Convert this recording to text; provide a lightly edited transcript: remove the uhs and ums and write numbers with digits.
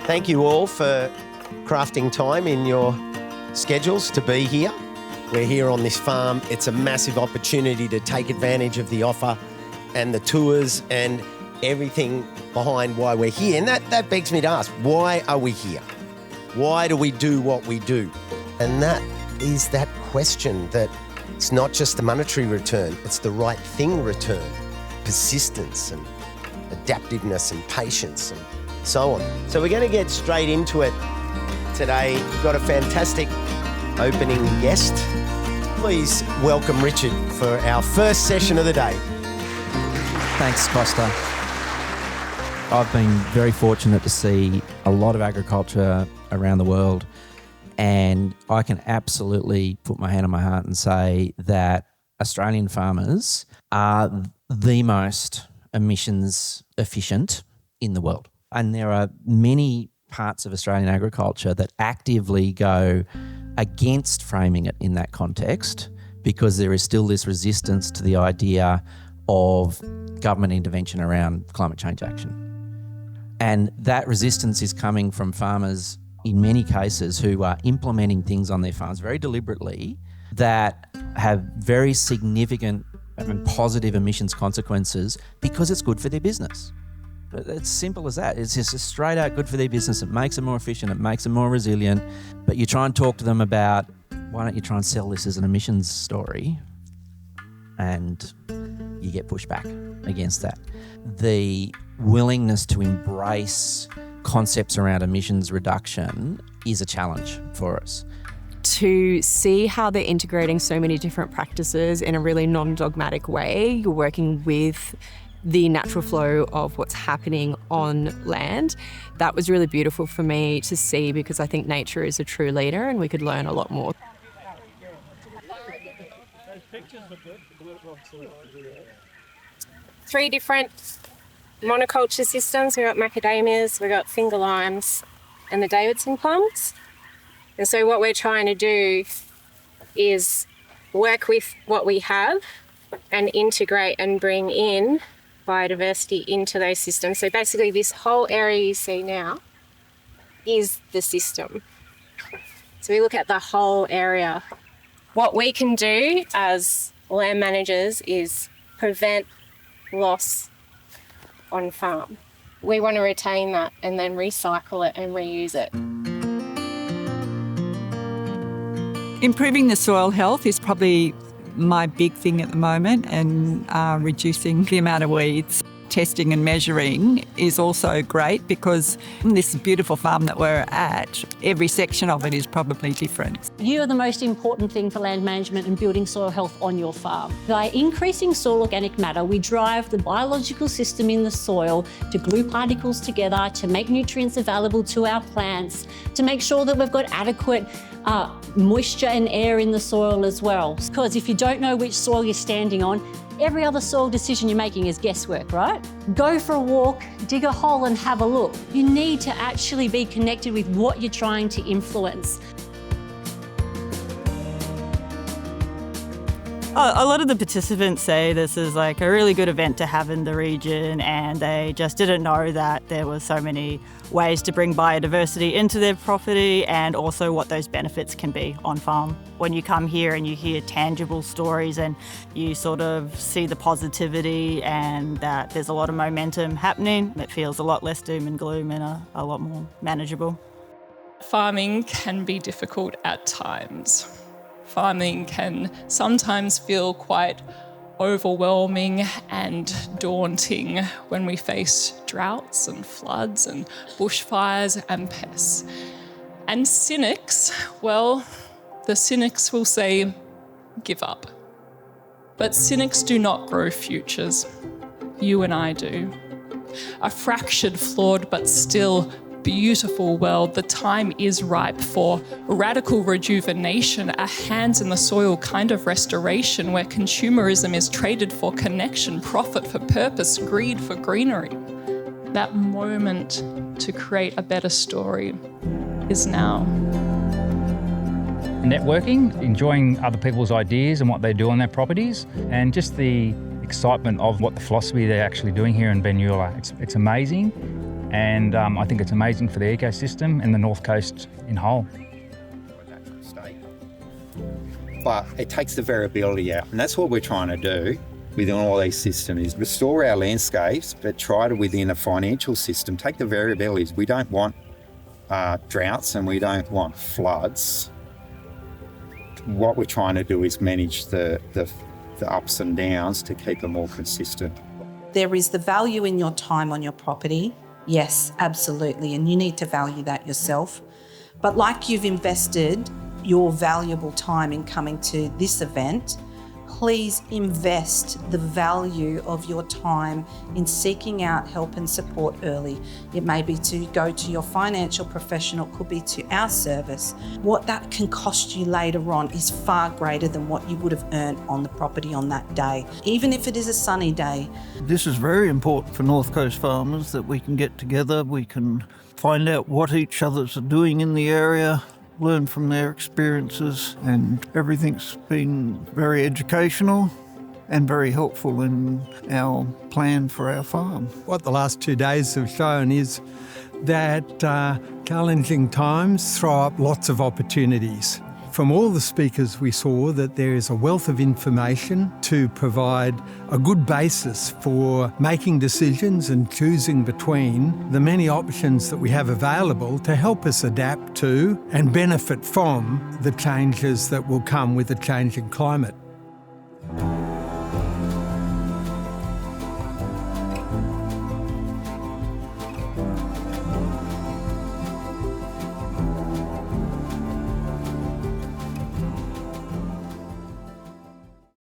Thank you all for crafting time in your schedules to be here. We're here on this farm. It's a massive opportunity to take advantage of the offer and the tours and everything behind why we're here. And that begs me to ask, why are we here? Why do we do what we do? And that is that question that it's not just the monetary return, it's the right thing return, persistence and adaptiveness and patience and so on. So we're going to get straight into it today. We've got a fantastic opening guest. Please welcome Richard for our first session of the day. Thanks, Costa. I've been very fortunate to see a lot of agriculture around the world, and I can absolutely put my hand on my heart and say that Australian farmers are the most emissions efficient in the world. And there are many parts of Australian agriculture that actively go against framing it in that context because there is still this resistance to the idea of government intervention around climate change action. And that resistance is coming from farmers in many cases who are implementing things on their farms very deliberately that have very significant and positive emissions consequences because it's good for their business. It's simple as that. It's just straight out good for their business. It makes them more efficient. It makes them more resilient. But you try and talk to them about, why don't you try and sell this as an emissions story? And you get pushed back against that. The willingness to embrace concepts around emissions reduction is a challenge for us. To see how they're integrating so many different practices in a really non-dogmatic way, you're working with the natural flow of what's happening on land. That was really beautiful for me to see because I think nature is a true leader and we could learn a lot more. Three different monoculture systems. We've got macadamias, we've got finger limes and the Davidson plums. And so what we're trying to do is work with what we have and integrate and bring in biodiversity into those systems. So basically this whole area you see now is the system. So we look at the whole area. What we can do as land managers is prevent loss on farm. We want to retain that and then recycle it and reuse it. Improving the soil health is probably my big thing at the moment, and reducing the amount of weeds. Testing and measuring is also great because this beautiful farm that we're at, every section of it is probably different. You are the most important thing for land management and building soil health on your farm. By increasing soil organic matter, we drive the biological system in the soil to glue particles together, to make nutrients available to our plants, to make sure that we've got adequate moisture and air in the soil as well. Because if you don't know which soil you're standing on, every other soil decision you're making is guesswork, right? Go for a walk, dig a hole and have a look. You need to actually be connected with what you're trying to influence. A lot of the participants say this is like a really good event to have in the region, and they just didn't know that there were so many ways to bring biodiversity into their property and also what those benefits can be on farm. When you come here and you hear tangible stories and you sort of see the positivity and that there's a lot of momentum happening, it feels a lot less doom and gloom and a lot more manageable. Farming can be difficult at times. Farming can sometimes feel quite overwhelming and daunting when we face droughts and floods and bushfires and pests. And cynics, well, the cynics will say, give up. But cynics do not grow futures. You and I do. A fractured, flawed, but still beautiful world, the time is ripe for radical rejuvenation, a hands in the soil kind of restoration where consumerism is traded for connection, profit for purpose, greed for greenery. That moment to create a better story is now. Networking, enjoying other people's ideas and what they do on their properties, and just the excitement of what the philosophy they're actually doing here in Benula. It's amazing. And I think it's amazing for the ecosystem and the North Coast in whole. But it takes the variability out, and that's what we're trying to do within all these systems, is restore our landscapes, but try to, within a financial system, take the variabilities. We don't want droughts and we don't want floods. What we're trying to do is manage the ups and downs to keep them more consistent. There is the value in your time on your property. Yes, absolutely, and you need to value that yourself. But like you've invested your valuable time in coming to this event, please invest the value of your time in seeking out help and support early. It may be to go to your financial professional, could be to our service. What that can cost you later on is far greater than what you would have earned on the property on that day, even if it is a sunny day. This is very important for North Coast farmers, that we can get together, we can find out what each others are doing in the area, learn from their experiences, and everything's been very educational and very helpful in our plan for our farm. What the last 2 days have shown is that challenging times throw up lots of opportunities. From all the speakers we saw that there is a wealth of information to provide a good basis for making decisions and choosing between the many options that we have available to help us adapt to and benefit from the changes that will come with a changing climate.